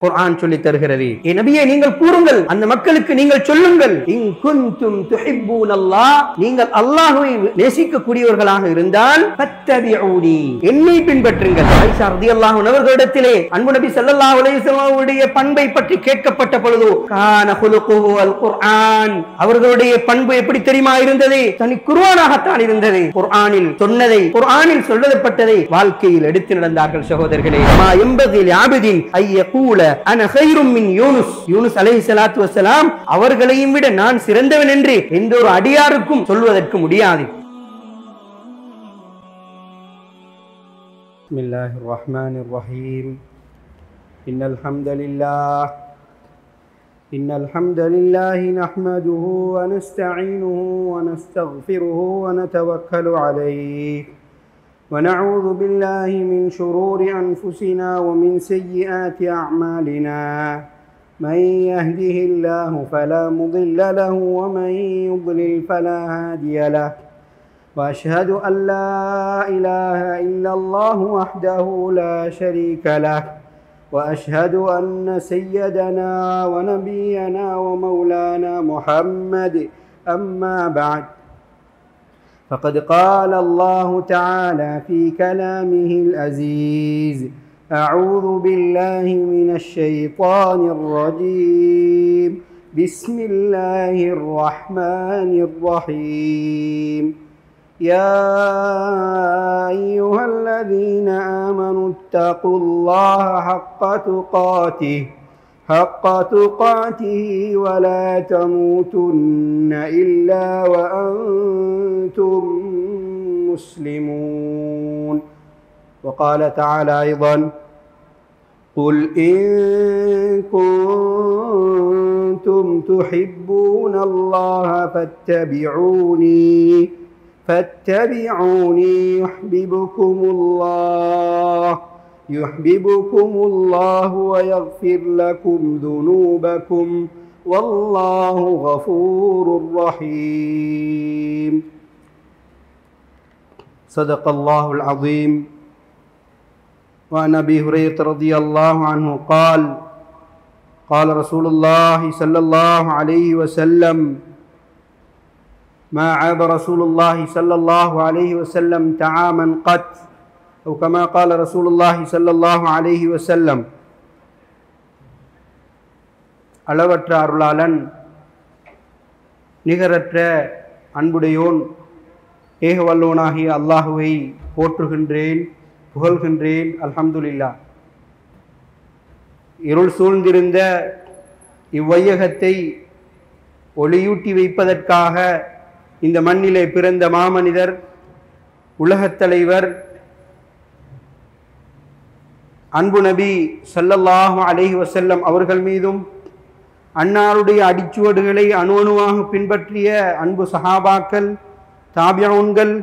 குர்ஆன் சொல்லி தருகிறது. நபியே நீங்கள் கூறுங்கள், அந்த மக்களுக்கு நீங்கள் சொல்லுங்கள், இன் குன்தும் துஹிப்பூனல்லாஹ், நீங்கள் அல்லாஹ்வை நேசிக்கக்கூடியவர்களாக இருந்தால் ஃபத்தபிஊனி, என்னை பின்பற்றுங்கள். ஆயிஷா রাদিয়াল্লাহு அன்ஹா அவர்களிடத்திலே அன்பு நபி ஸல்லல்லாஹு அலைஹி வஸல்லம் அவருடைய பண்பை பற்றி கேட்கப்பட்ட பொழுது கான குலுகுஹு அல் குர்ஆன், அவர்களுடைய பண்பு எப்படி தெரியுமா இருந்தது? தனி குர்ஆனாகத்தான் இருந்தது. குர்ஆனில் சொன்னதை, குர்ஆனில் சொல்லப்பட்டதை வாழ்க்கையில் எடுத்து நடந்தார்கள். சகோதரர்களே, மா யம்பகி லிஅப்தின் ஐயகூல அன கைரும் மின் யூனுஸ், யூனுஸ் அலைஹிஸ்ஸலாத்து வஸ்ஸலாம் அவர்களையும் விட நான் சிறந்தவன் என்று எந்த ஒரு அடியாருக்கும் சொல்வதற்கு முடியாது. பிஸ்மில்லாஹிர் ரஹ்மானிர் ரஹீம். இன்னல் ஹம்தலில்லாஹி நஹ்மதுஹு வ நஸ்தஈனுஹு வ நஸ்தக்ஃபிருஹு வ நதவக்கலு அலைஹி ونعوذ بالله من شرور أنفسنا ومن سيئات أعمالنا من يهده الله فلا مضل له ومن يضلل فلا هادي له وأشهد أن لا إله إلا الله وحده لا شريك له وأشهد أن سيدنا ونبينا ومولانا محمد أما بعد فقد قال الله تعالى في كلامه العزيز أعوذ بالله من الشيطان الرجيم بسم الله الرحمن الرحيم يا أيها الذين آمنوا اتقوا الله حق تقاته ولا تموتن إلا وأنتم مسلمون. وقال تعالى أيضا قل إن كنتم تحبون الله فاتبعوني يحببكم الله ويغفر لكم ذنوبكم والله غفور رحيم. صدق الله العظيم. وعن أبي هريرة رضي الله عنه قال قال رسول الله صلى الله عليه وسلم ما عاب رسول الله صلى الله عليه وسلم طعاما قط أو كما قال رسول الله صلى الله عليه وسلم. அளவற்ற அருளாளன், நிகரற்ற அன்புடையோன், ஏகவல்லோனாகிய அல்லாஹுவை போற்றுகின்றேன், புகழ்கின்றேன். அல்ஹம்துலில்லாஹ். இருள் சூழ்ந்திருந்த இவ்வையகத்தை ஒளியூட்டி வைப்பதற்காக இந்த மண்ணிலே பிறந்த மாமனிதர், உலகத் தலைவர், அன்பு நபி ஸல்லல்லாஹு அலைஹி வஸல்லம் அவர்கள் மீதும் அன்னாருடைய அடிச்சுவடுகளை அணு அணுவாக பின்பற்றிய அன்பு சஹாபாக்கள், தாபிஊன்கள்,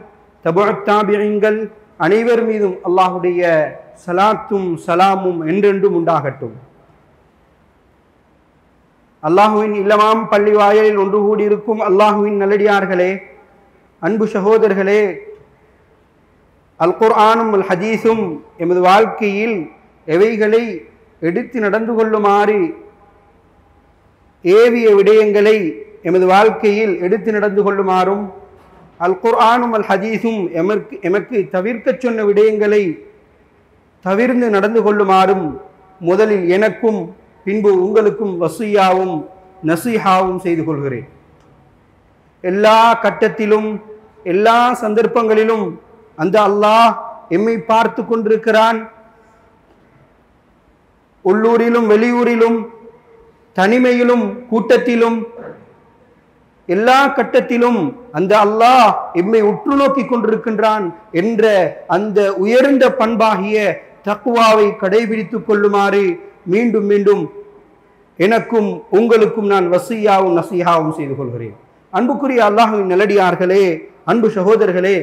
தபுஅத் தாபிஈன்கள் அனைவர் மீதும் அல்லாஹுடைய சலாத்தும் சலாமும் என்றென்றும் உண்டாகட்டும். அல்லாஹுவின் இல்லமாம் பள்ளி வாயிலில் ஒன்று கூடியிருக்கும் அல்லாஹுவின் நல்லடியார்களே, அன்பு சகோதரர்களே, அல் குர்ஆனும் அல் ஹதீஸும் எமது வாழ்க்கையில் எவைகளை எடுத்து நடந்து கொள்ளுமாறு ஏவிய விடயங்களை எமது வாழ்க்கையில் எடுத்து நடந்து கொள்ளுமாறும், அல் குர்ஆனும் அல் ஹதீஸும் எமக்கு தவிர்க்க சொன்ன விடயங்களை தவிர்ந்து நடந்து கொள்ளுமாறும் முதலில் எனக்கும் பின்பு உங்களுக்கும் வசியாவும் நசீஹாவும் செய்து கொள்கிறேன். எல்லா கட்டத்திலும் எல்லா சந்தர்ப்பங்களிலும் அந்த அல்லாஹ் எம்மை பார்த்து கொண்டிருக்கிறான். உள்ளூரிலும் வெளியூரிலும் தனிமையிலும் கூட்டத்திலும் எல்லா கட்டத்திலும் அந்த அல்லாஹ் எம்மை உற்று நோக்கி கொண்டிருக்கின்றான் என்ற அந்த உயர்ந்த பண்பாகிய தக்வாவை கடைபிடித்துக் கொள்ளுமாறு மீண்டும் மீண்டும் எனக்கும் உங்களுக்கும் நான் வசியாவும் நசீஹாவும் செய்து கொள்கிறேன். அன்புக்குரிய அல்லாஹ்வின் நல்லடியார்களே, அன்பு சகோதரர்களே,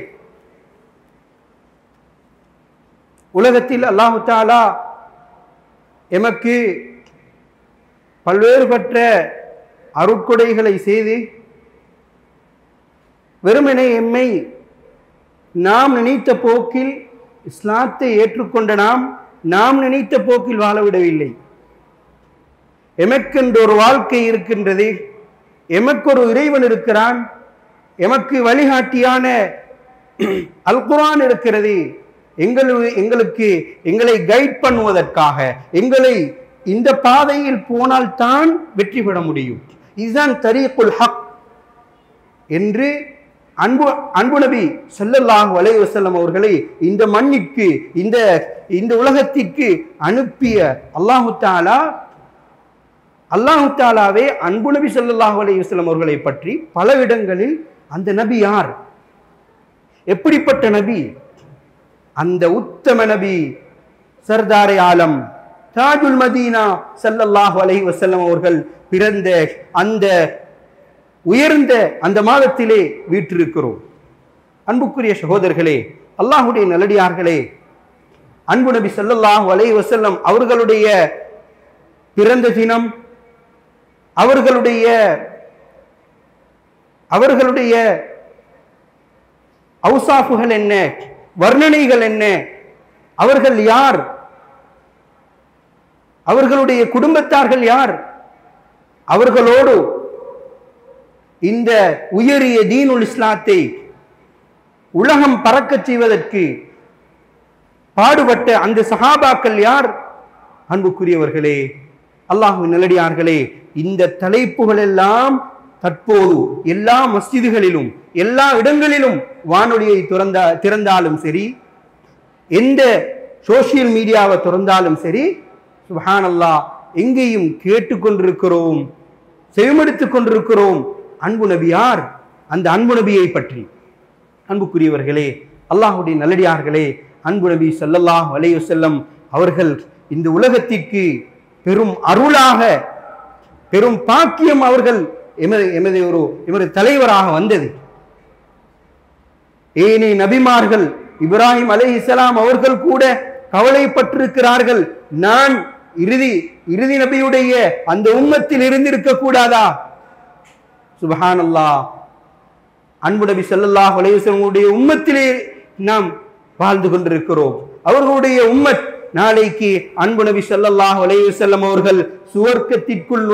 உலகத்தில் அல்லாஹு தஆலா எமக்கு பல்வேறுபட்ட அருட்கொடைகளை செய்து வெறுமனே எம்மை நாம் நினைத்த போக்கில் இஸ்லாத்தை ஏற்றுக்கொண்ட நாம் நினைத்த போக்கில் வாழவிடவில்லை. எமக்கென்ற ஒரு வாழ்க்கை இருக்கின்றது, எமக்கு ஒரு இறைவன் இருக்கிறான், எமக்கு வழிகாட்டியான அல் குர்ஆன் இருக்கிறது, எங்களை கைட் பண்ணுவதற்காக, எங்களை இந்த பாதையில் போனால் தான் வெற்றி பெற முடியும். இதுதான் தரீக்குல் ஹக் என்று அன்பு நபி ஸல்லல்லாஹு அலைஹி வஸல்லம் அவர்களை இந்த மண்ணிற்கு, இந்த உலகத்திற்கு அனுப்பிய அல்லாஹு தஆலாவே அன்பு நபி ஸல்லல்லாஹு அலைஹி வஸல்லம் அவர்களை பற்றி பல இடங்களில் அந்த நபி யார், எப்படிப்பட்ட நபி, அந்த உத்தம நபி சர்தாரே ஆலம் தாஜுல் மதீனா ஸல்லல்லாஹு அலைஹி வஸல்லம் அவர்கள் பிறந்த அந்த உயர்ந்த அந்த மாதத்திலே வீற்றிருக்கிறோம். அன்புக்குரிய சகோதரர்களே, அல்லாஹ்வுடைய நல்லடியார்களே, அன்பு நபி ஸல்லல்லாஹு அலைஹி வஸல்லம் அவர்களுடைய பிறந்த தினம், அவர்களுடைய அவுசாஃபுகள் என்ன, வர்ணனைகள் என்ன, அவர்கள் யார், அவர்களுடைய குடும்பத்தார்கள் யார், அவர்களோடு இந்த உயரிய தீனுல் இஸ்லாத்தை உலகம் பறக்கச் செய்வதற்கு பாடுபட்ட அந்த சஹாபாக்கள் யார்? அன்புக்குரியவர்களே, அல்லாஹ்வின் நல்லடியார்களே, இந்த தலைப்புகள் எல்லாம் தற்போது எல்லா மஸ்ஜிதுகளிலும் எல்லா இடங்களிலும் வானொலியை திறந்தாலும் சரி, எந்த சோசியல் மீடியாவை திறந்தாலும் சரி, சுப்ஹானல்லாஹ், எங்கேயும் கேட்டுக்கொண்டிருக்கிறோம், செவிமடுத்துக் கொண்டிருக்கிறோம். அன்பு நபி யார்? அந்த அன்பு நபியை பற்றி. அன்புக்குரியவர்களே, அல்லாஹ்வுடைய நல்லடியார்களே, அன்பு நபி ஸல்லல்லாஹு அலைஹி வஸல்லம் அவர்கள் இந்த உலகத்திற்கு பெரும் அருளாக, பெரும் பாக்கியம் அவர்கள் எமது தலைவராக வந்தது. ஏனே நபிமார்கள், இப்ராஹிம் அலைஹிஸ்ஸலாம் அவர்கள் கூட கவலைப்பட்டிருக்கிறார்கள், நான் இறுதி நபியுடைய அந்த உம்மத்தில் இருந்திருக்க கூடாதா? சுப்ஹானல்லாஹ், அன்பு நபி ஸல்லல்லாஹு அலைஹி வஸல்லம் உம்மத்திலே நாம் வாழ்ந்து கொண்டிருக்கிறோம். அவர்களுடைய உம்மத் நாளைக்கு அன்பு நபி ஸல்லல்லாஹு அலைஹி வஸல்லம் அவர்கள் சுவர்க்கத்திற்குள்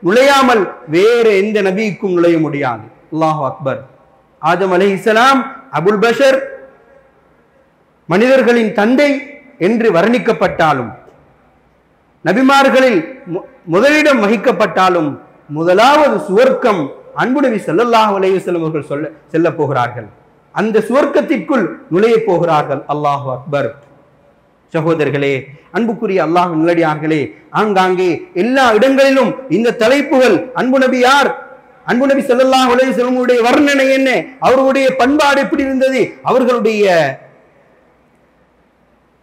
நுழையாமல் வேறு எந்த நபிக்கும் நுழைய முடியாது. அல்லாஹு அக்பர். ஆதம் அலைஹிஸ்ஸலாம் அபுல் பஷர், மனிதர்களின் தந்தை என்று வர்ணிக்கப்பட்டாலும், நபிமார்களில் முதலிடம் வகிக்கப்பட்டாலும், முதலாவது சுவர்க்கம் அன்பு நபி ஸல்லல்லாஹு அலைஹி வஸல்லம் அவர்கள் செல்ல போகிறார்கள். அந்த சுவர்க்கத்திற்குள் நுழைய போகிறார்கள். அல்லாஹு அக்பர். சகோதரர்களே, அன்புக்குரிய அல்லாஹ்வின் நல்லடியார்களே, ஆங்காங்கே எல்லா இடங்களிலும் இந்த தலைப்புகள், அன்பு நபி யார், அன்பு நபி ஸல்லல்லாஹு அலைஹி வஸல்லம் உடைய வர்ணனை என்ன, அவர்களுடைய பண்பாடு எப்படி இருந்தது, அவர்களுடைய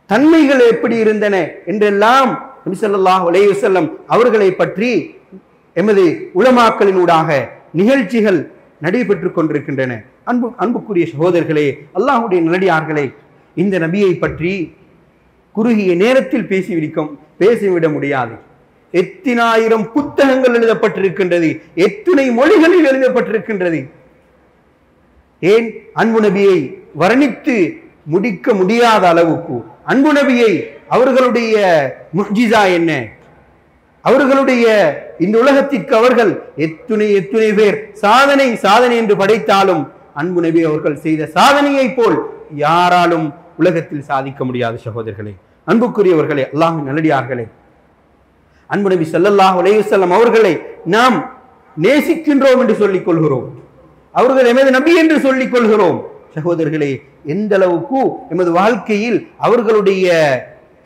தன்மைகள் எப்படி இருந்தன என்றெல்லாம் நபி ஸல்லல்லாஹு அலைஹி வஸல்லம் அவர்களை பற்றி எமது உலமாக்களினூடாக நிகழ்ச்சிகள் நடைபெற்றுக் கொண்டிருக்கின்றன. அன்புக்குரிய சகோதரர்களே, அல்லாஹ்வுடைய நல்லடியார்களே, இந்த நபியை பற்றி குறுகிய நேரத்தில் பேசிவிட முடியாது. எத்தனாயிரம் புத்தகங்கள் எழுதப்பட்டிருக்கின்றது, எத்தனை மொழிகளில் எழுதப்பட்டிருக்கின்றது. ஏன் அன்பு நபியை வர்ணித்து முடிக்க முடியாத அளவுக்கு, அன்பு நபியை, அவர்களுடைய முஜ்ஜிசா என்ன, அவர்களுடைய இந்த உலகத்திற்கு அவர்கள் எத்துணை பேர் சாதனை என்று படைத்தாலும் அன்பு நபி அவர்கள் செய்த சாதனையை போல் யாராலும் உலகத்தில் சாதிக்க முடியாது. சகோதரர்களே, அன்புக்குரியவர்களே, அல்லாஹ்வின் நல்லடியார்களே, அன்பு நபி ஸல்லல்லாஹு அலைஹி வஸல்லம் அவர்களை நாம் நேசிக்கின்றோம் என்று சொல்லிக் கொள்கிறோம், அவர்கள் எமது நபி என்று சொல்லிக் கொள்கிறோம். சகோதரர்களே, எந்த அளவுக்கு எமது வாழ்க்கையில் அவர்களுடைய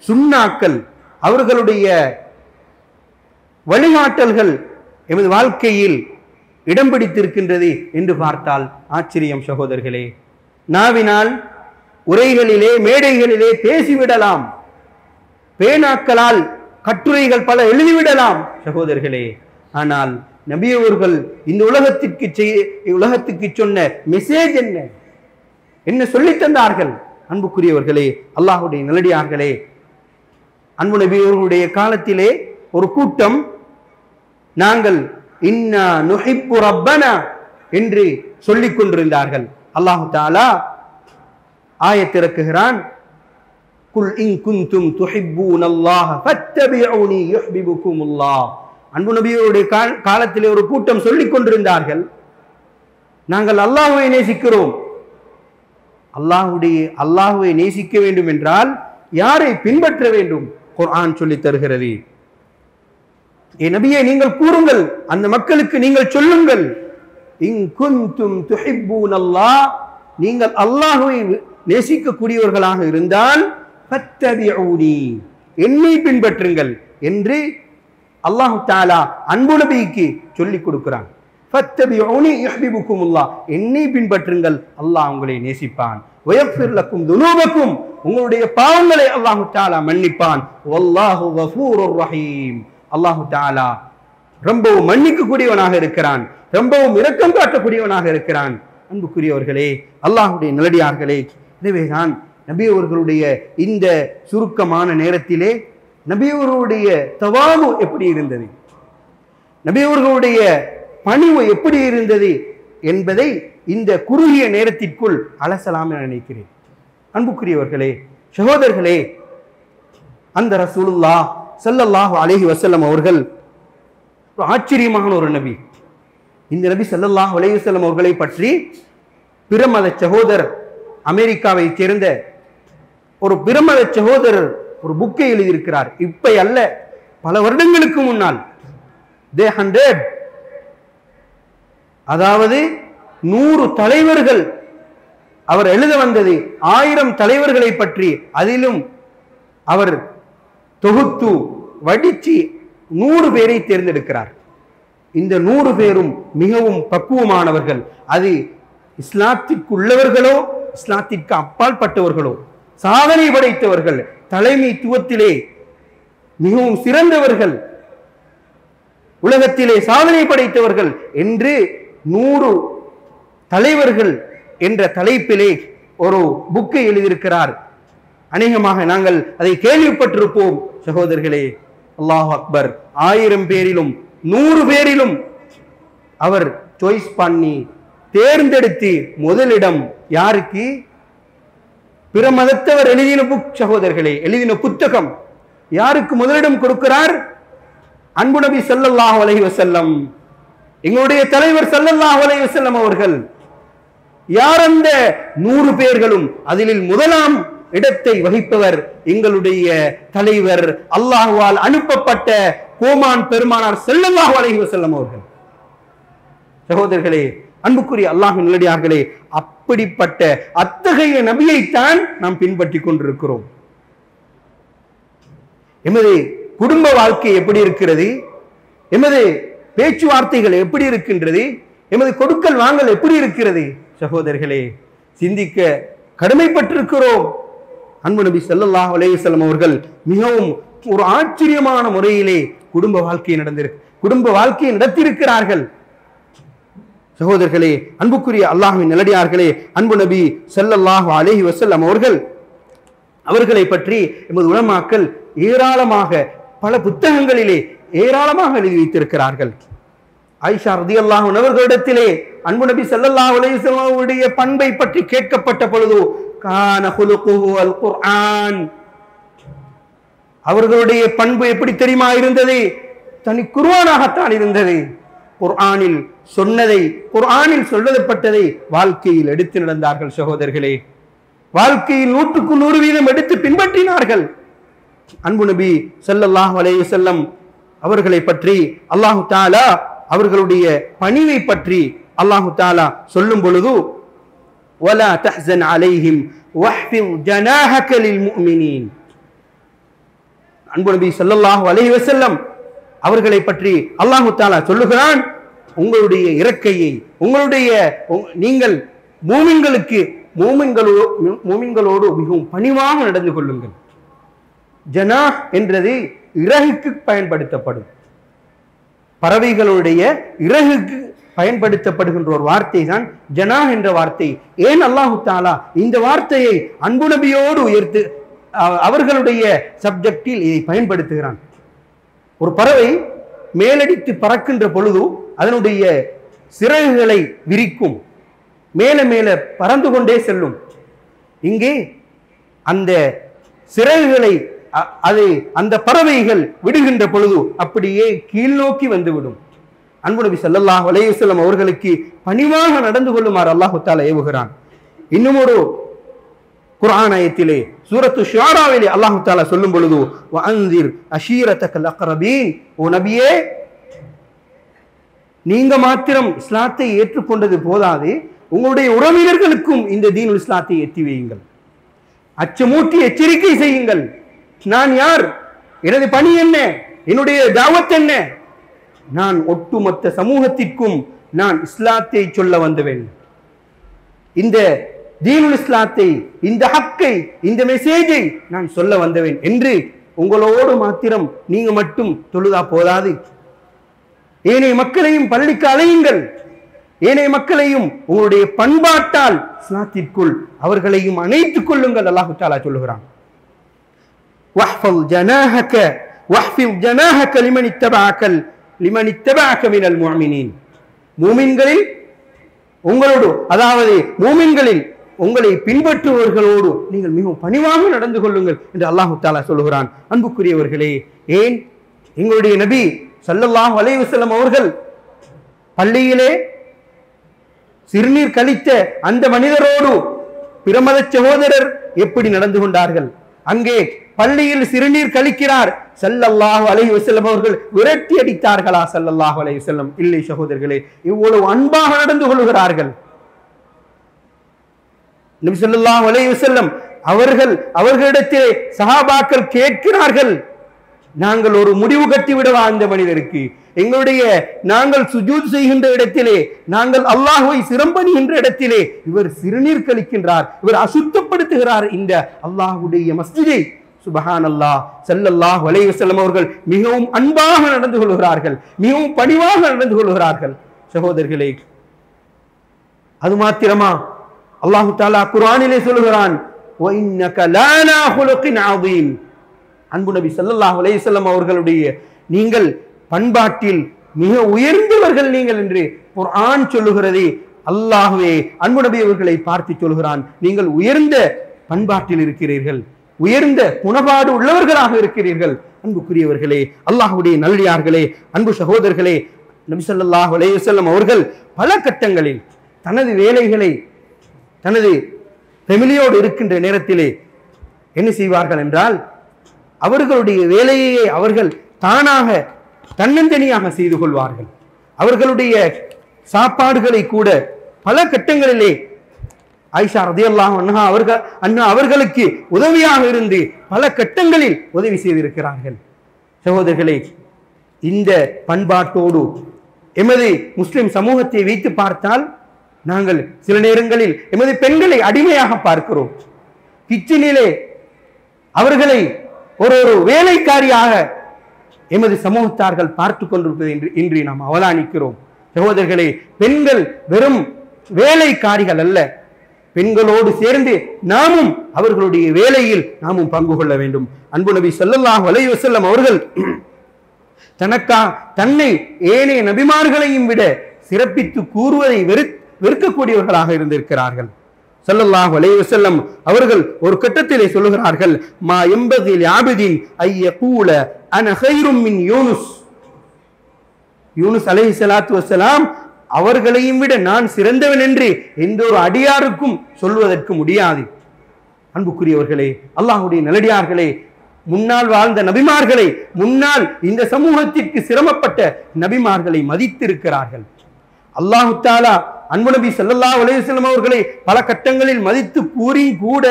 சுன்னாக்கள், அவர்களுடைய வழிகாட்டல்கள் எமது வாழ்க்கையில் இடம் பிடித்திருக்கின்றது என்று பார்த்தால் ஆச்சரியம். சகோதரர்களே, நாவினால் உரைகளிலே மேடைகளிலே பேசிவிடலாம், பேனாக்களால் கட்டுரைகள் பல எழுதிவிடலாம். சகோதரர்களே, ஆனால் நபி அவர்கள் இந்த உலகத்துக்கு சொன்ன மெசேஜ் என்ன சொல்லித் தந்தார்கள்? அன்புக்குரியவர்களே, அல்லாஹ்வுடைய நல்லடியார்களே, அன்பு நபி அவர்களுடைய காலத்திலே ஒரு கூட்டம், நாங்கள் இன்னா நுஹிப்பு ரப்பனா என்று சொல்லிக் கொண்டிருந்தார்கள். அல்லாஹு தஆலா ஆயத் இறக்குகிறான், குல் இன் குன்தும் துஹிப்பூனல்லாஹ ஃபத்தபிஊனி யுஹ்பிபுகுமுல்லாஹ். அன்பு நபியோருடைய காலத்திலே ஒரு கூட்டம் சொல்லிக் கொண்டிருந்தார்கள், நாங்கள் அல்லாஹ்வை நேசிக்கிறோம். அல்லாஹ்வை நேசிக்க வேண்டும் என்றால் யாரை பின்பற்ற வேண்டும்? குர்ஆன் சொல்லி தருகிறது. ஏ நபியே, நீங்கள் கூறுங்கள், அந்த மக்களுக்கு நீங்கள் சொல்லுங்கள், இன் குன்தும் துஹிப்பூனல்லாஹ், நீங்கள் அல்லாஹ்வை நேசிக்கக்கூடியவர்களாக இருந்தால் ஃபத்தபிஊனி, என்னை பின்பற்றுங்கள் என்று அல்லாஹ் தஆலா அன்பு நபிக்கு சொல்லிக் கொடுக்கிறான். ஃபத்தபிஊனி யுஹ்பிபுகுமுல்லாஹ், என்னை பின்பற்றுங்கள், அல்லாஹ் உங்களை நேசிப்பான். வயக்ஃபிர் லக்கும் துனூபக்கும், உங்களுடைய பாவங்களை அல்லாஹ் தஆலா மன்னிப்பான். வல்லாஹு கஃபூருர் ரஹீம், அல்லாஹ் தஆலா ரொம்பவும் மன்னிக்கக்கூடியவனாக இருக்கிறான், ரொம்பவும் இரக்கம் காட்டக்கூடியவனாக இருக்கிறான். அன்புக்குரியவர்களே, அல்லாஹ்வுடைய நல்லடியார்களே, எனவேதான் நபி அவர்களுடைய இந்த சுருக்கமான நேரத்திலே நபி அவர்களுடைய தவாது எப்படி இருந்தது, நபி அவர்களுடைய பணிவு எப்படி இருந்தது என்பதை இந்த குறுகிய நேரத்திற்குள் அலசலாம் என நினைக்கிறேன். அன்புக்குரியவர்களே, சகோதரர்களே, அந்த ரசூலுல்லாஹ் ஸல்லல்லாஹு அலைஹி வஸல்லம் அவர்கள் ஆச்சரியமான ஒரு நபி. இந்த நபி ஸல்லல்லாஹு அலைஹி வஸல்லம் அவர்களை பற்றி பிரமத சகோதரர், அமெரிக்காவை சேர்ந்த ஒரு பிரமத சகோதரர் ஒரு புக்கை எழுதியிருக்கிறார். இப்ப அல்ல, பல வருடங்களுக்கு முன்னால். அதாவது 100 தலைவர்கள் அவர் எழுத வந்தது, 1000 தலைவர்களை பற்றி. அதிலும் அவர் தொகுத்து வடிச்சு 100 பேரை தேர்ந்தெடுக்கிறார். இந்த 100 பேரும் மிகவும் பக்குவமானவர்கள். அது இஸ்லாத்திற்கு உள்ளவர்களோ இஸ்லாத்திற்கு அப்பால் பட்டவர்களோ, சாதனை படைத்தவர்கள், தலைமைத்துவத்திலே மிகவும் சிறந்தவர்கள், உலகத்திலே சாதனை படைத்தவர்கள் என்று 100 தலைவர்கள் என்ற தலைப்பிலே ஒரு புக்கை எழுதியிருக்கிறார். அநேகமாக நாங்கள் அதை கேள்விப்பட்டிருப்போம். சகோதரர்களே, அல்லாஹ் அக்பர், 1000 பேரிலும் 100 பேரிலும் அவர் சாய்ஸ் பண்ணி தேர்ந்தெடுத்து முதலிடம் யாருக்கு? பிற மதத்தவர் எழுதின புக். சகோதரர்களே, எழுதின புத்தகம் யாருக்கு முதலிடம் கொடுக்கிறார்? அன்பு நபி ஸல்லல்லாஹு அலைஹி வஸல்லம், எங்களுடைய தலைவர் ஸல்லல்லாஹு அலைஹி வஸல்லம் அவர்கள். யார் அந்த 100 பேர்களும்? அதில் முதலாம் இடத்தை வகிப்பவர் எங்களுடைய தலைவர், அல்லாஹ்வால் அனுப்பப்பட்ட கோமான் பெருமானார் ஸல்லல்லாஹு அலைஹி வஸல்லம் அவர்கள். சகோதரர்களே, அன்புக்குரிய அல்லாஹ்வின் நல்லடியார்களே, அப்படிப்பட்ட அத்தகைய நபியைத்தான் நாம் பின்பற்றி கொண்டிருக்கிறோம். எமது குடும்ப வாழ்க்கை எப்படி இருக்கிறது? எமது பேச்சுவார்த்தைகள் எப்படி இருக்கின்றது? எமது கொடுக்கல் வாங்கல் எப்படி இருக்கிறது? சகோதரர்களே, சிந்திக்க கடமைப்பட்டிருக்கிறோம். அன்பு நபி ஸல்லல்லாஹு அலைஹி வஸல்லம் அவர்கள் மிகவும் ஒரு ஆச்சரியமான முறையிலே குடும்ப வாழ்க்கையை நடத்தியிருக்கிறார்கள். சகோதரர்களே, அன்புக்குரிய அல்லாஹ்வின் நல்லடியார்களே, அன்பு நபி ஸல்லல்லாஹு அலைஹி வஸல்லம் அவர்களை பற்றி எமது உலமாக்கள் ஏராளமாக பல புத்தகங்களிலே ஏராளமாக எழுதி வைத்திருக்கிறார்கள். ஆயிஷா ரலியல்லாஹு அன்ஹா அவர்களிடத்திலே அன்பு நபி ஸல்லல்லாஹு அலைஹி வஸல்லம் அவருடைய பண்பை பற்றி கேட்கப்பட்ட பொழுது, கான குலுகுஹு அல் குர்ஆன், அவர்களுடைய பண்பு எப்படி தெரியுமா இருந்தது? தனி குர்ஆனாகத்தான் இருந்தது. குர்ஆனில் சொன்னதை, குர்ஆனில் சொல்லப்பட்டதை வாழ்க்கையில் எடுத்து நடந்தார்கள். சகோதரர்களே, வாழ்க்கையில் 100க்கு 100% எடுத்து பின்பற்றினார்கள். அன்பு நபி ஸல்லல்லாஹு அலைஹி வஸல்லம் அவர்களை பற்றி அல்லாஹ் தஆலா அவர்களுடைய பணிவை பற்றி அல்லாஹ் தஆலா சொல்லும் பொழுது, வலா தஹ்ஸன் அலைஹிம் வஹ்ஃபிஸ் ஜனாஹக லில் முஃமினீன், அன்பு நபி ஸல்லல்லாஹு அலைஹி வஸல்லம் அவர்களை பற்றி அல்லாஹ் தஆலா சொல்லுகிறான், உங்களுடைய இறக்கையை, நீங்கள் மூமின்களோடு மிகவும் பணிவாக நடந்து கொள்ளுங்கள். ஜனாஹ் என்றது இறகுக்கு பயன்படுத்தப்படும், பறவைகளுடைய இறகுக்கு பயன்படுத்தப்படுகின்ற ஒரு வார்த்தை தான் ஜனாஹ் என்ற வார்த்தை. ஏன் அல்லாஹு தஆலா இந்த வார்த்தையை அன்பு நபியோடு உயர்த்து அவர்களுடைய சப்ஜெக்டில் இதை பயன்படுத்துகிறான்? ஒரு பறவை மேலடித்து பறக்கின்ற பொழுது அதனுடைய சிறகுகளை விரிக்கும், மேல மேல பறந்து கொண்டே செல்லும். இங்கே அந்த சிறகுகளை அது அந்த பறவைகள் விடுகின்ற பொழுது அப்படியே கீழ் நோக்கி வந்துவிடும். அன்பு நபி ஸல்லல்லாஹு அலைஹி வஸல்லம் அவர்களுக்கு பணிவாக நடந்து கொள்ளுமாறு அல்லாஹ் தஆலா ஏவுகிறான். இன்னும் ஒரு குர்ஆன் ஆயத்திலே சூரத்து ஷுஆராவிலே அல்லாஹ் தஆலா சொல்லும் பொழுது வஅன்சிர் அஷீரத்தகல் அக்ரபீன், ஓ நபியே நீங்க மாத்திரம் இஸ்லாத்தை ஏற்றுக்கொண்டது போதாது, உங்களுடைய உறவினர்களுக்கும் இந்த தீனுல் இஸ்லாத்தை எத்தி வையுங்கள், அச்சமூட்டி எச்சரிக்கை செய்யுங்கள். நான் யார், எனது பணி என்ன, என்னுடைய தாவத் என்ன, நான் ஒட்டுமொத்த சமூகத்திற்கும் நான் இஸ்லாத்தை சொல்ல வந்தவன், இந்த தீனுல் இஸ்லாத்தை, இந்த ஹக்கை, இந்த மெசேஜை நான் சொல்ல வந்தவன் என்று உங்களோடு மாத்திரம் நீங்க மட்டும் தொழுதா போதாது, ஏனைய மக்களையும் பள்ளிக்கு அழையுங்கள், ஏனைய மக்களையும் உங்களுடைய பண்பாட்டால் இஸ்லாத்திற்குள் அவர்களையும் அணைத்துக் கொள்ளுங்கள். அல்லாஹ் தஆலா சொல்லுகிறான், வஹ்ஃபல் ஜனாஹக வஹ்ஃபில் ஜனாஹக லிமன் இத்தபஅக மினல் முஃமினீன், மூமின்களில் உங்களோடு, அதாவது மூமின்களில் உங்களை பின்பற்றுபவர்களோடு நீங்கள் மிகவும் பணிவாக நடந்து கொள்ளுங்கள் என்று அல்லாஹ் தஆலா சொல்லுகிறான். அன்புக்குரியவர்களே, ஏன் எங்களுடைய நபி ஸல்லல்லாஹு அலைஹி வஸல்லம் அவர்கள் பள்ளியிலே சிறுநீர் கழித்த அந்த மனிதரோடு பிரமத சகோதரர் எப்படி நடந்து கொண்டார்கள்? அங்கே பள்ளியில் சிறுநீர் கழிக்கிறார், ஸல்லல்லாஹு அலைஹி வஸல்லம் அவர்கள் விரட்டி அடித்தார்களா? ஸல்லல்லாஹு அலைஹி வஸல்லம் இல்லை சகோதரர்களே, இவ்வளவு அன்பாக நடந்து கொள்கிறார்கள். நபி ஸல்லல்லாஹு அலைஹி வஸல்லம் அவர்களிடத்திலே சஹாபாக்கள் கேட்கிறார்கள், நாங்கள் ஒரு முடிவு கட்டிவிடவா அந்த மனிதருக்கு? நாங்கள் சுஜூத் செய்கின்ற இடத்திலே, நாங்கள் அல்லாஹ்வை சிரம்பணிகின்ற இடத்திலே இவர் சிறுநீர் கழிக்கின்றார், இவர் அசுத்தப்படுத்துகிறார் இந்த அல்லாஹ்வுடைய மஸ்ஜிதை. சுப்ஹானல்லாஹ், ஸல்லல்லாஹு அலைஹி வஸல்லம் அவர்கள் மிகவும் அன்பாக நடந்து கொள்கிறார்கள், மிகவும் பணிவாக நடந்து கொள்கிறார்கள். சகோதரர்களே, அது மாத்திரமா? அல்லாஹ் தஆலா குர்ஆனிலே சொல்கிறான், வ இன்னக லனா குலுகின் அதீம். அன்பு நபி ஸல்லல்லாஹு அலைஹி வஸல்லம் அவர்களுடைய நீங்கள் பண்பாட்டில் மிக உயர்ந்தவர்கள் நீங்கள் என்று குர்ஆன் சொல்லுகிறதே. அல்லாஹ்வே அன்பு நபி அவர்களை பார்த்து சொல்கிறான், நீங்கள் உயர்ந்த பண்பாட்டில் இருக்கிறீர்கள், உயர்ந்த குணபாடு உள்ளவர்களாக இருக்கிறீர்கள். அன்புக்குரியவர்களே, அல்லாஹ்வுடைய நல்லடியார்களே, அன்பு சகோதரர்களே, நபி ஸல்லல்லாஹு அலைஹி வஸல்லம் அவர்கள் பல கட்டங்களில் தனது வேலைகளை தனது ஃபேமிலியோடு இருக்கின்ற நேரத்திலே என்ன செய்வார்கள் என்றால், அவர்களுடைய வேலையை அவர்கள் தானாக தன்னந்தனியாக செய்து கொள்வார்கள். அவர்களுடைய சாப்பாடுகளை கூட பல கட்டங்களிலே ஆயிஷா ரலியல்லாஹு அன்ஹா அவர்களுக்கு உதவியாக இருந்து பல கட்டங்களில் உதவி செய்திருக்கிறார்கள். சகோதரர்களே, இந்த பண்பாட்டோடு எமது முஸ்லிம் சமூகத்தை வைத்து பார்த்தால் நாங்கள் சில நேரங்களில் எமது பெண்களை அடிமையாக பார்க்கிறோம். கிச்சனிலே அவர்களை ஒரு வேலைக்காரியாக எமது சமூகத்தார்கள் பார்த்து கொண்டிருப்பது இன்று நாம் அவதானிக்கிறோம். சகோதரர்களே, பெண்கள் வெறும் வேலைக்காரிகள் அல்ல, பெண்களோடு சேர்ந்து நாமும் அவர்களுடைய வேலையில் நாமும் பங்கு கொள்ள வேண்டும். அன்பு நபி ஸல்லல்லாஹு அலைஹி வஸல்லம் அவர்கள் தன்னை ஏனைய நபிமார்களையும் விட சிறப்பித்து கூறுவதை வெறுக்கக்கூடியவர்களாக இருந்திருக்கிறார்கள். ஸல்லல்லாஹு அலைஹி வஸல்லம் அவர்கள் ஒரு கட்டத்திலே சொல்லுகிறார்கள், மா யம்பகி லிஅப்தின் ஐயகூல அன கைரும் மின் யூனுஸ் அலைஹிஸ்ஸலாத்து வஸ்ஸலாம் அவர்களையும் விட நான் சிறந்தவன் என்று எந்த ஒரு அடியாருக்கும் சொல்வதற்கு முடியாது. அன்புக்குரியவர்களே, அல்லாஹ்வுடைய நல்லடியார்களே, முன்னால் வாழ்ந்த நபிமார்களை, முன்னால் இந்த சமூகத்திற்கு சிரமப்பட்ட நபிமார்களை மதித்திருக்கிறார்கள். அல்லாஹ் தஆலா அன்பு நபி ஸல்லல்லாஹு அலைஹி வஸல்லம் அவர்களை பல கட்டங்களில் மதித்து கூறி கூட,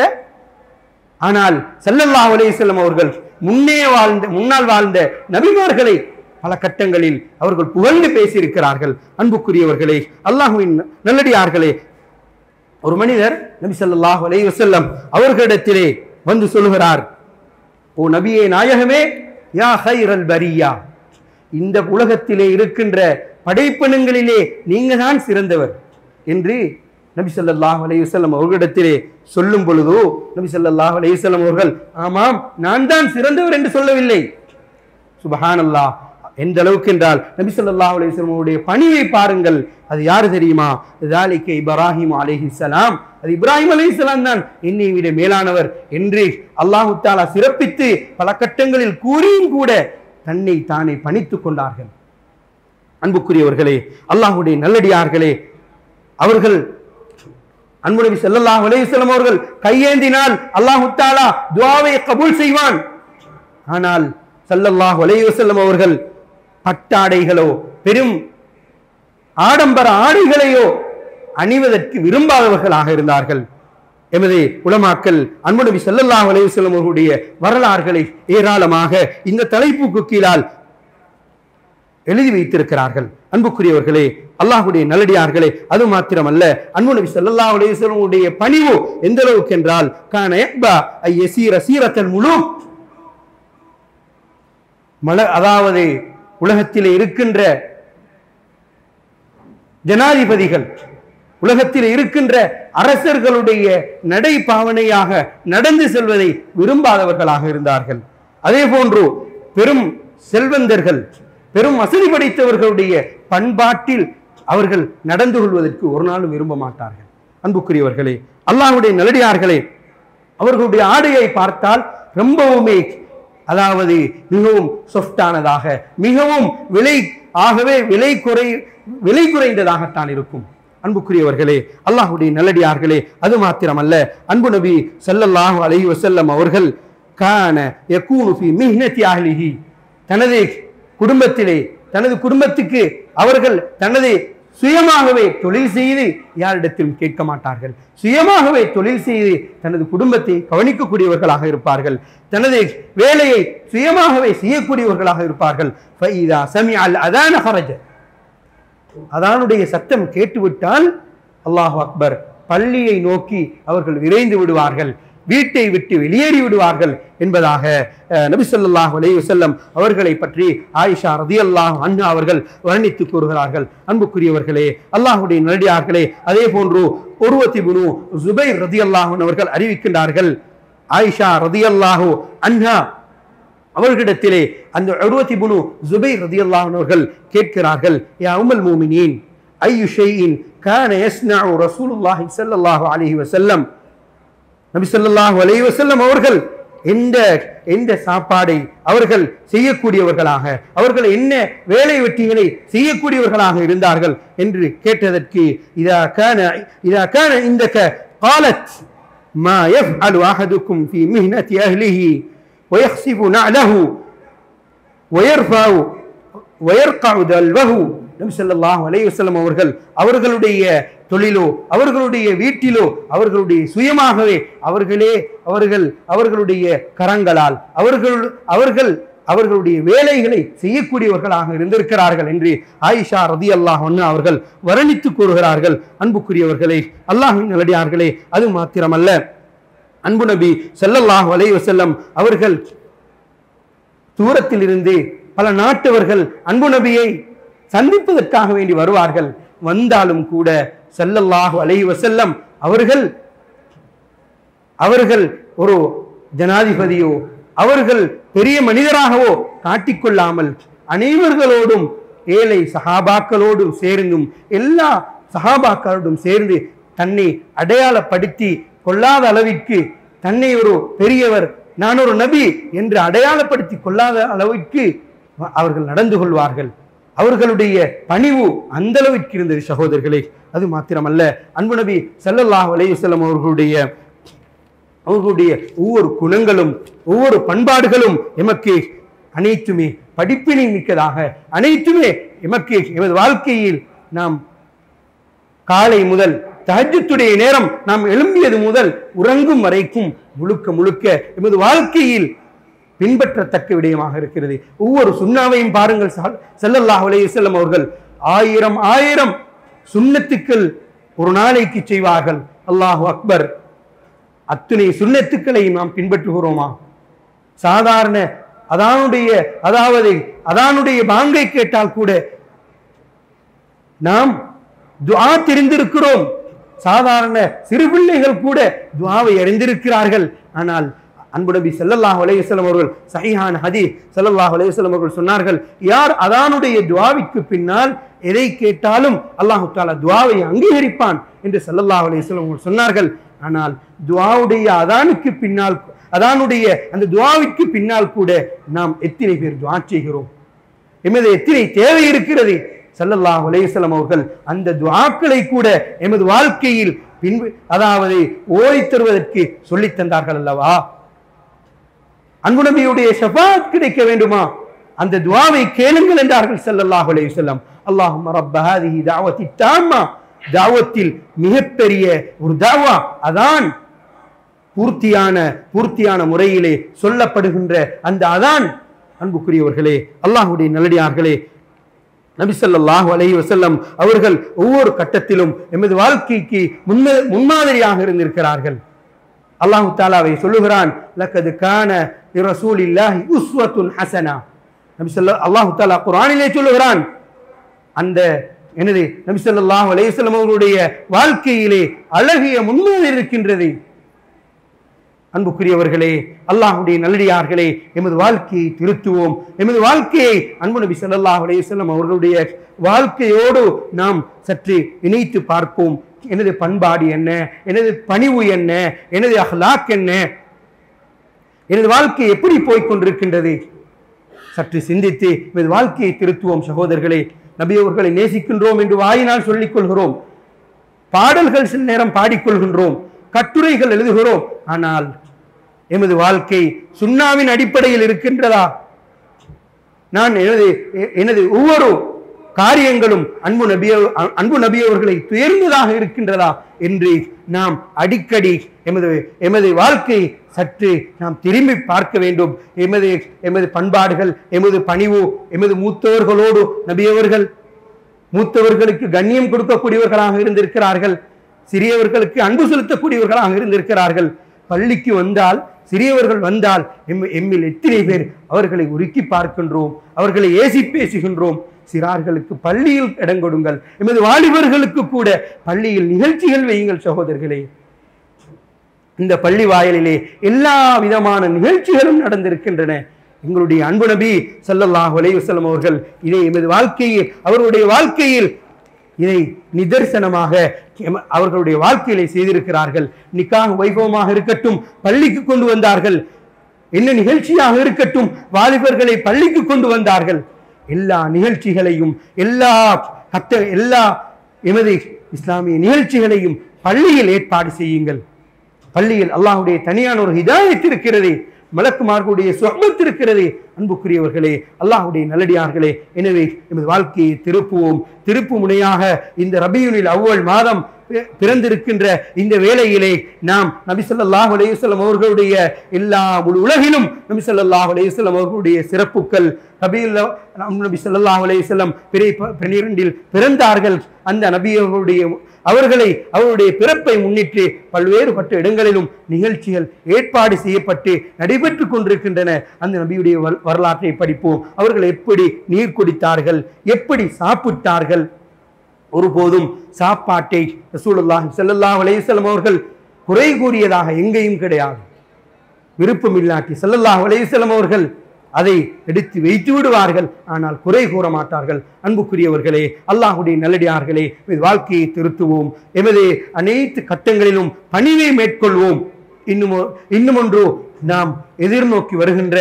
ஆனால் ஸல்லல்லாஹு அலைஹி வஸல்லம் அவர்கள் முன்னால் வாழ்ந்த நபிமார்களை பல கட்டங்களில் அவர்கள் புகழ்ந்து பேசியிருக்கிறார்கள். அன்புக்குரியவர்களே, அல்லாஹ்வின் நல்லடியார்களே, ஒரு மனிதர் நபி ஸல்லல்லாஹு அலைஹி வஸல்லம் அவர்களிடத்திலே வந்து சொல்கிறார், ஓ நபியே நாயகமே, யா கைரல் பரியா, இந்த உலகத்திலே இருக்கின்ற படைப்பினங்களிலே நீங்க தான் சிறந்தவர் என்று நபி ஸல்லல்லாஹு அலைஹி வஸல்லம் அவர்களிடத்திலே சொல்லும் பொழுது நபி ஸல்லல்லாஹு அலைஹி வஸல்லம் அவர்கள், ஆமாம் நான் தான் சிறந்தவர் என்று சொல்லவில்லை. சுப்ஹானல்லாஹ், எந்த அளவுக்கு என்றால் நபி ஸல்லல்லாஹு அலைஹி வஸல்லம் அவருடைய பணிவை பாருங்கள். அது யார் தெரியுமா? ذلك இப்ராஹிம் அலைஹிஸ்ஸலாம். அது இப்ராஹிம் அலைஹிஸ்ஸலாம் தான் என்னை விட மேலானவர் என்று அல்லாஹ் தஆலா சிறப்பித்து பல கட்டங்களில் கூறியும் கூட தன்னை தானே பணித்துக் கொண்டார்கள். அன்புக்குரியவர்களே, அல்லாஹ்வுடைய நல்லடியார்களே, அவர்கள் அன்பு நபி ஸல்லல்லாஹு அலைஹி வஸல்லம் அவர்கள் கையேந்தினால் அல்லாஹ் தஆலா துஆவை கபூல் செய்வான். ஆனால் ஸல்லல்லாஹு அலைஹி வஸல்லம் அவர்கள் பட்டாடைகளோ பெரும் ஆடம்பர ஆடைகளையோ அணிவதற்கு விரும்பாதவர்களாக இருந்தார்கள். எமது உலமாக்கள் அன்பு நபி ஸல்லல்லாஹு அலைஹி வஸல்லம் அவர்களுடைய வரலாறுகளை ஏராளமாக இந்த தலைப்புக்கு கீழால் எழுதி வைத்திருக்கிறார்கள். அன்புக்குரியவர்களே, அல்லாஹ்வுடைய நல்லடியார்களே, அது மாத்திரமல்ல, அன்பு நபி ஸல்லல்லாஹு அலைஹி வஸல்லம் அவருடைய பணிவு எந்த அளவுக்கு என்றால் கான யக்பா ஐயஸீர சீரத்தல் முலூக், அதாவது உலகத்திலே இருக்கின்ற ஜனாதிபதிகள், உலகத்தில் இருக்கின்ற அரசர்களுடைய நடை பாவனையாக நடந்து செல்வதை விரும்பாதவர்களாக இருந்தார்கள். அதே போன்று பெரும் செல்வந்தர்கள், பெரும் வசதி படைத்தவர்களுடைய பண்பாட்டில் அவர்கள் நடந்து கொள்வதற்கு ஒரு நாளும் விரும்ப மாட்டார்கள். அன்புக்குரியவர்களே, அல்லாஹ்வுடைய நல்லடியார்களே, அவர்களுடைய ஆடையை பார்த்தால் ரொம்பவுமே அதாவது மிகவும் சொஃப்டானதாக, மிகவும் விலை குறைந்ததாகத்தான் இருக்கும். அன்புக்குரியவர்களே, அல்லாஹ்வுடைய நல்லடியார்களே, அது மாத்திரமல்ல, அன்பு நபி ஸல்லல்லாஹு அலைஹி வஸல்லம் அவர்கள் கான யகூனு ஃபீ மிஹ்னதி அஹ்லிஹி, தனது குடும்பத்திலே தனது குடும்பத்துக்கு அவர்கள் தனது சுயமாகவே தொழில் செய்து யாரிடத்திலும் கேட்க மாட்டார்கள். சுயமாகவே தொழில் செய்து தனது குடும்பத்தை கவனிக்கக்கூடியவர்களாக இருப்பார்கள். தனது வேலையை சுயமாகவே செய்யக்கூடியவர்களாக இருப்பார்கள். ஃபைதா சமிஅல் அதான ஹரஜ, அதானுடைய சத்தம் கேட்டுவிட்டால் அல்லாஹு அக்பர், பள்ளியை நோக்கி அவர்கள் விரைந்து விடுவார்கள், வீட்டை விட்டு வெளியேறி விடுவார்கள் என்பதாக நபி ஸல்லல்லாஹு அலைஹி வஸல்லம் அவர்களை பற்றி ஆயிஷா ரலியல்லாஹு அன்ஹா அவர்கள் வர்ணித்து கூறுகிறார்கள். அன்புக்குரியவர்களே, அல்லாஹ்வுடைய நல்லடியார்களே, அதே போன்று உர்வத் இப்னு ஸுபைர் ரலியல்லாஹு அன்ஹு அவர்கள் அறிவிக்கின்றார்கள், ஆயிஷா ரலியல்லாஹு அன்ஹா அவர்களிடத்திலே அந்த உர்வத் இப்னு ஸுபைர் ரலியல்லாஹு அன்ஹு அவர்கள் கேட்கிறார்கள், யா உம்முல் முஃமினீன் ஐயு ஷைஇன் கான யஸ்னஉ ரசூலுல்லாஹி ஸல்லல்லாஹு அலைஹி வஸல்லம், நபி ஸல்லல்லாஹு அலைஹி வஸல்லம் அவர்கள் எந்த சாப்பாடை அவர்கள் செய்யக்கூடியவர்களாக, அவர்கள் என்ன வேலை வெட்டிகளை செய்யக்கூடியவர்களாக இருந்தார்கள் என்று கேட்டதற்கு இதா கான இந்தக قالت ما يفعل احدكم في مهنة اهله ويخسف نعله ويرقع دلوه. நபி ஸல்லல்லாஹு அலைஹி வஸல்லம் அவர்களுடைய தொழிலோ அவர்களுடைய வீட்டிலோ அவர்களுடைய சுயமாகவே அவர்களுடைய கரங்களால் அவர்களுடைய வேலைகளை செய்யக்கூடியவர்களாக இருந்திருக்கிறார்கள் என்று ஆயிஷா ரலியல்லாஹு அன்ஹா அவர்கள் வர்ணித்து கூறுகிறார்கள். அன்புக்குரியவர்களே, அல்லாஹ்வின் நல்லடியார்களே, அது மாத்திரமல்ல, அன்பு நபி ஸல்லல்லாஹு அலைஹி வஸல்லம் அவர்கள் தூரத்தில் இருந்து பல நாட்டவர்கள் அன்பு நபியை சந்திப்பதற்காக வேண்டி வருவார்கள். வந்தாலும் கூட ஸல்லல்லாஹு அலைஹி வஸல்லம் அவர்கள் ஒரு ஜனாதிபதியோ அவர்கள் பெரிய மனிதராகவோ காட்டிக்கொள்ளாமல் அனைவர்களோடும், ஏழை சஹாபாக்களோடும் சேர்ந்தும் எல்லா சஹாபாக்களோடும் சேர்ந்து தன்னை அடையாளப்படுத்தி கொள்ளாத அளவிற்கு, தன்னை ஒரு பெரியவர், நான் ஒரு நபி என்று அடையாளப்படுத்தி கொள்ளாத அளவிற்கு அவர்கள் நடந்து கொள்வார்கள். அவர்களுடைய பணிவு அந்த அளவிற்கு இருந்தது சகோதரர்களே. அது மாத்திரமல்ல, அன்பு நபி ஸல்லல்லாஹு அலைஹி வஸல்லம் அவர்களுடைய ஒவ்வொரு குணங்களும் ஒவ்வொரு பண்பாடுகளும் எமக்கு அனைத்துமே படிப்பினை மிக்கதாக, அனைத்துமே எமக்கு எமது வாழ்க்கையில் நாம் காலை முதல் தஹஜ்ஜுடைய நேரம் நாம் எழும்பியது முதல் உறங்கும் வரைக்கும் முழுக்க எமது வாழ்க்கையில் பின்பற்றத்தக்க விடயமாக இருக்கிறது. ஒவ்வொரு சுன்னாவையும் பாருங்கள். ஸல்லல்லாஹு அலைஹி வஸல்லம் அவர்கள் ஆயிரம் சுன்னத்துக்கள் ஒரு நாளைக்கு செய்வார்கள். அல்லாஹு அக்பர். அத்துணை சுன்னத்துக்களையும் நாம் பின்பற்றுகிறோமா? சாதாரண அதானுடைய பாங்கை கேட்டால் கூட நாம் துஆ தெரிந்திருக்கிறோம். சாதாரண சிறு பிள்ளைகள் கூட துஆவை அறிந்திருக்கிறார்கள். ஆனால் அன்பு நபி ஸல்லல்லாஹு அலைஹி வஸல்லம் அவர்கள் சஹீஹான ஹதீஸ் ஸல்லல்லாஹு அலைஹி வஸல்லம் அவர்கள் சொன்னார்கள், யார் அதானுடைய துஆவிற்கு பின்னால் எதை கேட்டாலும் அல்லாஹ் தஆலா துஆவை அங்கீகரிப்பான் என்று ஸல்லல்லாஹு அலைஹி வஸல்லம் அவர்கள் சொன்னார்கள். ஆனால் துஆவுடைய அதானுக்கு பின்னால், அதானுடைய அந்த துஆவிற்கு பின்னால் கூட நாம் எத்தனை பேர் துஆ செய்கிறோம்? எமது எத்தனை தேவை இருக்கிறது? ஸல்லல்லாஹு அலைஹி வஸல்லம் அவர்கள் அந்த துஆக்களை கூட எமது வாழ்க்கையில் அதாவது ஓதித் தருவதற்கு சொல்லித் தந்தார்கள் அல்லவா? அன்பு நபியுடைய ஷஃபாஅத் கிடைக்க வேண்டுமா? அந்த துஆவை கேளுங்கள் என்றார்கள் ஸல்லல்லாஹு அலைஹி வஸல்லம். அல்லாஹும்ம ரப்ப ஹாதிஹி தஅவத்தி தாம்மா, தாவத்தில் மிகப்பெரிய ஒரு தாவா, அதான் பூர்த்தியான முறையிலே சொல்லப்படுகின்ற அந்த அதான். அன்புக்குரியவர்களே, அல்லாஹ்வுடைய நல்லடியார்களே, நபி ஸல்லல்லாஹு அலைஹி வஸல்லம் அவர்கள் ஒவ்வொரு கட்டத்திலும் எமது வாழ்க்கைக்கு முன்மாதிரியாக இருந்திருக்கிறார்கள். அல்லாஹ் தஆலாவை சொல்லுகிறான், லக்கத் கான லிரசூலில்லாஹி உஸ்வத்துன் ஹஸனா. அல்லாஹ் தஆலா குர்ஆனிலே சொல்லுகிறான், அந்த நபி ஸல்லல்லாஹு அலைஹி வஸல்லம் அவர்களுடைய வாழ்க்கையிலே அழகிய முன்மாதிரி இருக்கின்றது. அன்புக்குரியவர்களே, அல்லாஹ்வுடைய நல்லடியார்களே, எமது வாழ்க்கையை திருத்துவோம். எமது வாழ்க்கையை அன்பு நபி ஸல்லல்லாஹு அலைஹி வஸல்லம் அவர்களுடைய வாழ்க்கையோடு நாம் சற்று இணைத்து பார்ப்போம். எனது பண்பாடு என்ன, எனது பணிவு என்ன, எனது அஹ்லாக் என்ன, எனது வாழ்க்கை எப்படி போய்கொண்டிருக்கின்றது? சற்று சிந்தித்து எனது வாழ்க்கையை திருத்துவோம். சகோதரர்களே, நபி அவர்களை நேசிக்கின்றோம் என்று வாயினால் சொல்லிக் கொள்கிறோம், பாடல்கள் சில நேரம் பாடிக்கொள்கின்றோம், கட்டுரைகள் எழுதுகிறோம். ஆனால் எமது வாழ்க்கை சுன்னாவின் அடிப்படையில் இருக்கின்றதா? நான் எனது ஒவ்வொரு காரியங்களும் அன்பு நபி அவர்களை துயர்ந்ததாக இருக்கின்றதா என்று நாம் அடிக்கடி எமது வாழ்க்கை சற்று நாம் திரும்பி பார்க்க வேண்டும். எமது பண்பாடுகள், எமது பணிவு, எமது மூத்தவர்களோடு நபியவர்கள் மூத்தவர்களுக்கு கண்ணியம் கொடுக்கக்கூடியவர்களாக இருந்திருக்கிறார்கள், சிறியவர்களுக்கு அன்பு செலுத்தக்கூடியவர்களாக இருந்திருக்கிறார்கள். பள்ளிக்கு வந்தால், சிறியவர்கள் வந்தால் எம்மில் எத்தனை பேர் அவர்களை உருக்கி பார்க்கின்றோம், அவர்களை ஏசி பேசுகின்றோம். சிறார்களுக்கு பள்ளியில் இடம் கொடுங்கள், எமது வாலிபர்களுக்கு கூட பள்ளியில் நிகழ்ச்சிகள் வையுங்கள். சகோதரர்களே, இந்த பள்ளி வாயிலிலே எல்லா விதமான நிகழ்ச்சிகளும் நடந்திருக்கின்றன. எங்களுடைய அன்பு நபி ஸல்லல்லாஹு அலைஹி வஸல்லம் அவர்கள் இதை எமது வாழ்க்கையில், அவருடைய வாழ்க்கையில் இதை நிதர்சனமாக அவர்களுடைய வாழ்க்கையிலே செய்திருக்கிறார்கள். நிக்காஹ் வைபவமாக இருக்கட்டும், பள்ளிக்கு கொண்டு வந்தார்கள். என்ன நிகழ்ச்சியாக இருக்கட்டும், வாலிபர்களை பள்ளிக்கு கொண்டு வந்தார்கள். எல்லா நிகழ்ச்சிகளையும், எல்லா எமது இஸ்லாமிய நிகழ்ச்சிகளையும் பள்ளியில் ஏற்பாடு செய்யுங்கள். பள்ளியில் அல்லாஹ்வுடைய தனியான ஒரு ஹிதாயத் இருக்கிறது, மலக்குமார்களுடைய சுஹ்பத் இருக்கிறது. அன்புக்குரியவர்களே, அல்லாஹ்வுடைய நல்லடியார்களே, எனவே எமது வாழ்க்கையை திருப்புவோம். திருப்பு முனையாக இந்த ரபியுல் அவ்வல் மாதம் பிறந்திருக்கின்ற இந்த வேளையிலே நாம் நபி ஸல்லல்லாஹு அலைஹி வஸல்லம் அவர்களுடைய எல்லா முழு உலகிலும் நபி ஸல்லல்லாஹு அலைஹி வஸல்லம் அவர்களுடைய சிறப்புகள், நபி ஸல்லல்லாஹு அலைஹி வஸல்லம் 12 பிறந்தார்கள். அந்த நபி அவருடைய பிறப்பை முன்னிட்டு பல்வேறுபட்ட இடங்களிலும் நிகழ்ச்சிகள் ஏற்பாடு செய்யப்பட்டு நடைபெற்றுக் கொண்டிருக்கின்றன. அந்த நபியுடைய வரலாற்றை படிப்போம். அவர்கள் எப்படி நீர் குடித்தார்கள், எப்படி சாப்பிட்டார்கள். ஒருபோதும் சாப்பாட்டை ரசூலுல்லாஹி ஸல்லல்லாஹு அலைஹி வஸல்லம் அவர்கள் குறை கூறியதாக எங்கேயும் கிடையாது. விருப்பமில்லாட்டி ஸல்லல்லாஹு அலைஹி வஸல்லம் அவர்கள் அதை எடுத்து வைத்து விடுவார்கள், ஆனால் குறை கூற மாட்டார்கள். அன்புக்குரியவர்களே, அல்லாஹ்வுடைய நல்லடியார்களே, வாழ்க்கையை திருத்துவோம். எமது அனைத்து கட்டங்களிலும் பணிவை மேற்கொள்வோம். இன்னும் ஒன்று, நாம் எதிர்நோக்கி வருகின்ற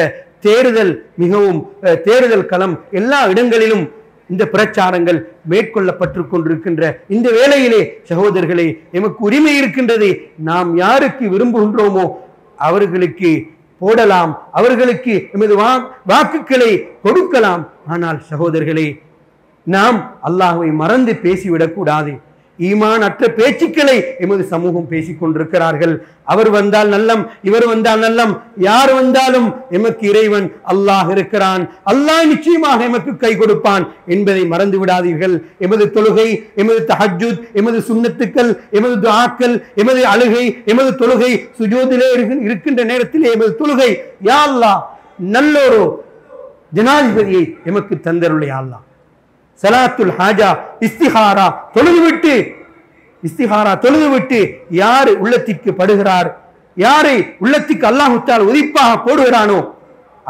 தேர்தல் களம், எல்லா இடங்களிலும் இந்த பிரச்சாரங்கள் மேற்கொள்ளப்பட்டு கொண்டிருக்கின்ற இந்த வேளையிலே சகோதரர்களே, எமக்கு உரிமை இருக்கின்றது. நாம் யாருக்கு விரும்புகின்றோமோ அவர்களுக்கு போடலாம், அவர்களுக்கு எமது வாக்குகளை கொடுக்கலாம். ஆனால் சகோதரர்களே, நாம் அல்லாஹ்வை மறந்து பேசிவிடக் கூடாது. ஈமான் அற்ற பேச்சுக்களை எமது சமூகம் பேசிக் கொண்டிருக்கிறார்கள். அவர் வந்தால் நல்லம், இவர் வந்தால் நல்லம், யார் வந்தாலும் எமக்கு இறைவன் அல்லாஹ் இருக்கிறான், அல்லாஹ் நிச்சயமாக எமக்கு கை கொடுப்பான் என்பதை மறந்து விடாதீர்கள். எமது தொழுகை, எமது தஹஜ்ஜுத், எமது சுன்னத்துக்கள், எமது துஆக்கள், எமது அழுகை, எமது தொழுகை சுஜூதிலே இருக்கின்ற நேரத்திலே எமது தொழுகை, யா அல்லாஹ் நல்லொரு ஜனாதிபதியை எமக்கு தந்தருளே யா அல்லாஹ். சலாத்துல் ஹாஜா, இஸ்திஹாரா தொழுதுவிட்டு யார் உள்ளத்திற்கு படுகிறார், யாரை உள்ளத்துக்கு அல்லாஹ் தஆலா உதிப்பாக போடுகிறானோ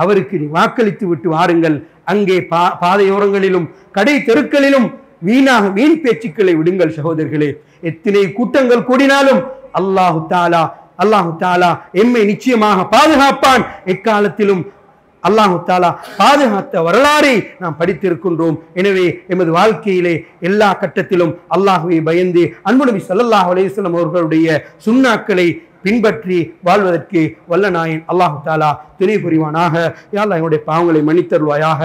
அவருக்கு நீ வாக்களித்து விட்டு வாருங்கள். அங்கே பாதையோரங்களிலும் கடை தெருக்களிலும் வீண் பேச்சுக்களை விடுங்கள். சகோதரர்களே, எத்தனை கூட்டங்கள் கூடினாலும் அல்லாஹ் தஆலா எம்மை நிச்சயமாக பாதுகாப்பான். எக்காலத்திலும் அல்லாஹ் தஆலா பாதுகாத்த வரலாறை நாம் படித்திருக்கின்றோம். எனவே எமது வாழ்க்கையிலே எல்லா கட்டத்திலும் அல்லாஹ்வை பயந்து அன்பு நபி ஸல்லல்லாஹு அலைஹி வஸல்லம் அவர்களுடைய சுன்னாக்களை பின்பற்றி வாழ்வதற்கு வல்ல நாயன் அல்லாஹ் தஆலா துணை புரிவானாக. யா அல்லாஹ் என்னுடைய பாவங்களை மன்னித்தருள்வாயாக,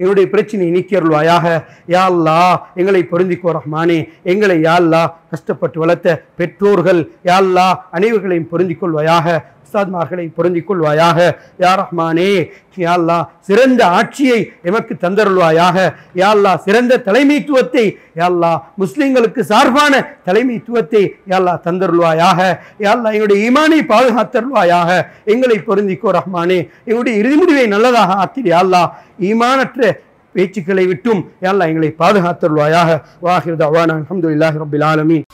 என்னுடைய பிரச்சனையை நீக்கியருள்வாயாக. யா அல்லாஹ் எங்களை பொருந்திக்கோ ரஹ்மானே. எங்களை யா அல்லாஹ் கஷ்டப்பட்டு வளர்த்த பெற்றோர்கள் யா அல்லாஹ் அனைவர்களையும் பொருந்திக் கொள்வாயாக. உஸ்தாத்மார்களை பொருந்திக் கொள்வாயாக. யா ரஹ்மானே, யா அல்லாஹ் சிறந்த ஆட்சியை எமக்கு தந்தருள்வாயாக. யா அல்லாஹ் சிறந்த தலைமைத்துவத்தை யா அல்லாஹ் முஸ்லிம்களுக்கு சார்பான தலைமைத்துவத்தை யா அல்லாஹ் தந்தருள்வாயாக. யா அல்லாஹ் எங்களுடைய ஈமானை பாதுகாத்தருள்வாயாக. எங்களை பொருந்திக்கோ ரஹ்மானே. எங்களுடைய இறுதி முடிவை நல்லதாக ஆக்கிடு யா அல்லாஹ். ஈமானற்ற பேச்சுக்களை விட்டும் யா அல்லாஹ் எங்களை பாதுகாத்தருள்வாயாக. வாஹிர் தஅவானா அல்ஹம்துலில்லாஹி ரப்பில் ஆலமீன்.